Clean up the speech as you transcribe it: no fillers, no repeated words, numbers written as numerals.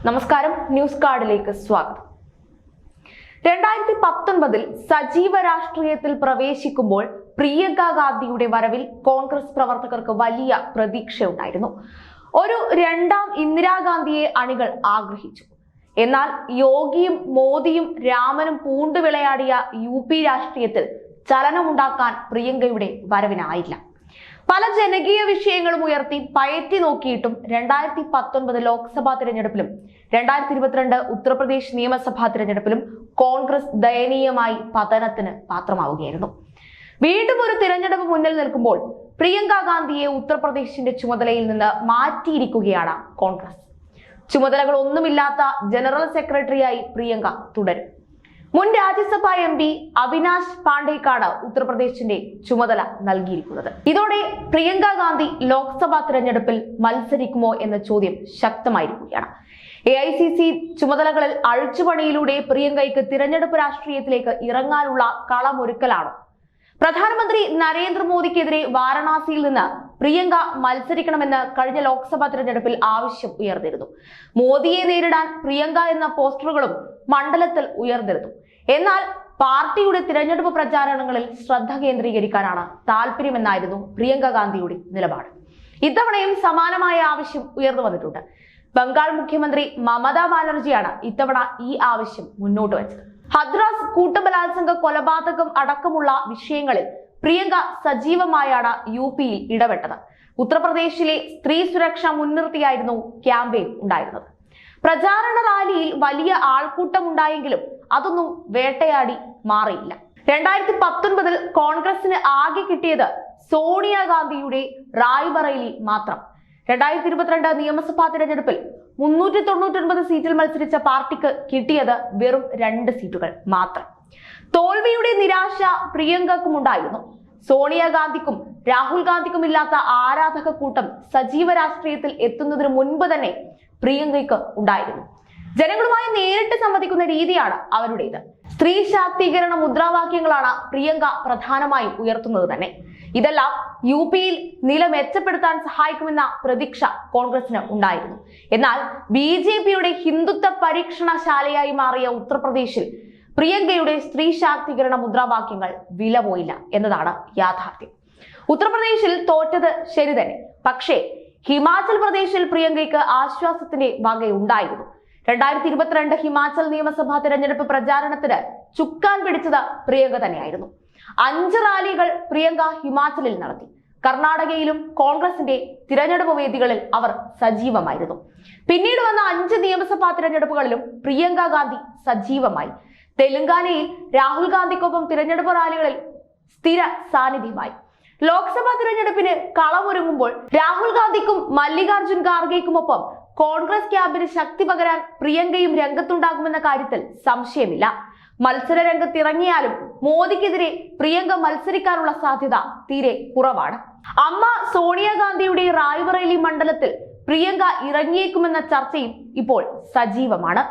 നമസ്കാരം, ന്യൂസ് കാർഡിലേക്ക് സ്വാഗതം. 2019 സജീവ രാഷ്ട്രീയത്തിൽ പ്രവേശിക്കുമ്പോൾ പ്രിയങ്ക ഗാന്ധിയുടെ വരവിൽ കോൺഗ്രസ് പ്രവർത്തകർക്ക് വലിയ പ്രതീക്ഷയുണ്ടായിരുന്നു. ഒരു രണ്ടാം ഇന്ദിരാഗാന്ധിയെ അണികൾ ആഗ്രഹിച്ചു. എന്നാൽ യോഗിയും മോദിയും രാമനും പൂണ്ടുവിളയാടിയ UP രാഷ്ട്രീയത്തിൽ ചലനമുണ്ടാക്കാൻ പ്രിയങ്കയുടെ വരവിനായില്ല. പല ജനകീയ വിഷയങ്ങളും ഉയർത്തി പയറ്റി നോക്കിയിട്ടും 2019 ലോക്സഭാ തിരഞ്ഞെടുപ്പിലും 2022 ഉത്തർപ്രദേശ് നിയമസഭാ തിരഞ്ഞെടുപ്പിലും കോൺഗ്രസ് ദയനീയമായി പതനത്തിന് പാത്രമാവുകയായിരുന്നു. വീണ്ടും ഒരു തിരഞ്ഞെടുപ്പ് മുന്നിൽ നിൽക്കുമ്പോൾ പ്രിയങ്ക ഗാന്ധിയെ ഉത്തർപ്രദേശിന്റെ ചുമതലയിൽ നിന്ന് മാറ്റിയിരിക്കുകയാണ് കോൺഗ്രസ്. ചുമതലകളൊന്നുമില്ലാത്ത ജനറൽ സെക്രട്ടറിയായി പ്രിയങ്ക തുടരും. മുൻ രാജ്യസഭാ MP അവിനാശ് പാണ്ഡേക്കാണ് ഉത്തർപ്രദേശിന്റെ ചുമതല നൽകിയിരിക്കുന്നത്. ഇതോടെ പ്രിയങ്ക ഗാന്ധി ലോക്സഭാ തിരഞ്ഞെടുപ്പിൽ മത്സരിക്കുമോ എന്ന ചോദ്യം ശക്തമായിരിക്കുകയാണ്. AICC ചുമതലകളിൽ അഴിച്ചുപണിയിലൂടെ പ്രിയങ്കയ്ക്ക് തിരഞ്ഞെടുപ്പ് രാഷ്ട്രീയത്തിലേക്ക് ഇറങ്ങാനുള്ള കളമൊരുക്കലാണോ? പ്രധാനമന്ത്രി നരേന്ദ്രമോദിക്കെതിരെ വാരണാസിയിൽ നിന്ന് പ്രിയങ്ക മത്സരിക്കണമെന്ന് കഴിഞ്ഞ ലോക്സഭാ തിരഞ്ഞെടുപ്പിൽ ആവശ്യം ഉയർന്നിരുന്നു. മോദിയെ നേരിടാൻ പ്രിയങ്ക എന്ന പോസ്റ്ററുകളും മണ്ഡലത്തിൽ ഉയർന്നിരുന്നു. എന്നാൽ പാർട്ടിയുടെ തിരഞ്ഞെടുപ്പ് പ്രചാരണങ്ങളിൽ ശ്രദ്ധ കേന്ദ്രീകരിക്കാനാണ് താല്പര്യമെന്നായിരുന്നു പ്രിയങ്ക ഗാന്ധിയുടെ നിലപാട്. ഇത്തവണയും സമാനമായ ആവശ്യം ഉയർന്നു വന്നിട്ടുണ്ട്. ബംഗാൾ മുഖ്യമന്ത്രി മമതാ ബാനർജിയാണ് ഇത്തവണ ഈ ആവശ്യം മുന്നോട്ട് വെച്ചത്. ഹദ്രാസ് കൂട്ടബലാത്സംഗ കൊലപാതകം അടക്കമുള്ള വിഷയങ്ങളിൽ പ്രിയങ്ക സജീവമായാണ് UPയിൽ ഇടപെട്ടത്. ഉത്തർപ്രദേശിലെ സ്ത്രീ സുരക്ഷ മുൻനിർത്തിയായിരുന്നു ക്യാമ്പയിൻ ഉണ്ടായിരുന്നത്. പ്രചാരണ റാലിയിൽ വലിയ ആൾക്കൂട്ടം ഉണ്ടായെങ്കിലും അതൊന്നും വേട്ടയാടി മാറിയില്ല. 2019 കോൺഗ്രസിന് ആകെ കിട്ടിയത് സോണിയാഗാന്ധിയുടെ റായ്ബറേലി മാത്രം. 2022 നിയമസഭാ തിരഞ്ഞെടുപ്പിൽ 399 സീറ്റിൽ മത്സരിച്ച പാർട്ടിക്ക് കിട്ടിയത് വെറും 2 സീറ്റുകൾ മാത്രം. തോൽവിയുടെ നിരാശ പ്രിയങ്കക്കും ഉണ്ടായിരുന്നു. സോണിയാഗാന്ധിക്കും രാഹുൽ ഗാന്ധിക്കും ഇല്ലാത്ത ആരാധക കൂട്ടം സജീവ രാഷ്ട്രീയത്തിൽ എത്തുന്നതിന് മുൻപ് തന്നെ പ്രിയങ്കയ്ക്ക് ഉണ്ടായിരുന്നു. ജനങ്ങളുമായി നേരിട്ട് സംവദിക്കുന്ന രീതിയാണ് അവരുടേത്. സ്ത്രീ ശാക്തീകരണ മുദ്രാവാക്യങ്ങളാണ് പ്രിയങ്ക പ്രധാനമായും ഉയർത്തുന്നത് തന്നെ. ഇതെല്ലാം UPയിൽ നില മെച്ചപ്പെടുത്താൻ സഹായിക്കുമെന്ന പ്രതീക്ഷ കോൺഗ്രസിന് ഉണ്ടായിരുന്നു. എന്നാൽ BJPയുടെ ഹിന്ദുത്വ പരീക്ഷണശാലയായി മാറിയ ഉത്തർപ്രദേശിൽ പ്രിയങ്കയുടെ സ്ത്രീ ശാക്തീകരണ മുദ്രാവാക്യങ്ങൾ വില പോയില്ല എന്നതാണ് യാഥാർത്ഥ്യം. ഉത്തർപ്രദേശിൽ തോറ്റത് ശരി തന്നെ, പക്ഷേ ഹിമാചൽ പ്രദേശിൽ പ്രിയങ്കയ്ക്ക് ആശ്വാസത്തിന്റെ വകയുണ്ടായിരുന്നു. 2022 ഹിമാചൽ നിയമസഭാ തിരഞ്ഞെടുപ്പ് പ്രചാരണത്തിന് ചുക്കാൻ പിടിച്ചത് പ്രിയങ്ക തന്നെയായിരുന്നു. 5 റാലികൾ പ്രിയങ്ക ഹിമാചലിൽ നടത്തി. കർണാടകയിലും കോൺഗ്രസിന്റെ തിരഞ്ഞെടുപ്പ് വേദികളിൽ അവർ സജീവമായിരുന്നു. പിന്നീട് വന്ന 5 നിയമസഭാ തിരഞ്ഞെടുപ്പുകളിലും പ്രിയങ്ക ഗാന്ധി സജീവമായി. തെലങ്കാനയിൽ രാഹുൽ ഗാന്ധിക്കൊപ്പം തിരഞ്ഞെടുപ്പ് റാലികളിൽ സ്ഥിര സാന്നിധ്യമായി. ലോക്സഭാ തിരഞ്ഞെടുപ്പിന് കളമൊരുങ്ങുമ്പോൾ രാഹുൽ ഗാന്ധിക്കും മല്ലികാർജുൻ ഖാർഗെക്കുമൊപ്പം കോൺഗ്രസ് ക്യാമ്പിന് ശക്തി പകരാൻ പ്രിയങ്കയും രംഗത്തുണ്ടാകുമെന്ന കാര്യത്തിൽ സംശയമില്ല. മത്സര രംഗത്തിറങ്ങിയാലും മോദിക്കെതിരെ പ്രിയങ്ക മത്സരിക്കാനുള്ള സാധ്യത തീരെ കുറവാണ്. അമ്മ സോണിയാഗാന്ധിയുടെ റായ്ബറേലി മണ്ഡലത്തിൽ പ്രിയങ്ക ഇറങ്ങിയേക്കുമെന്ന ചർച്ചയും ഇപ്പോൾ സജീവമാണ്.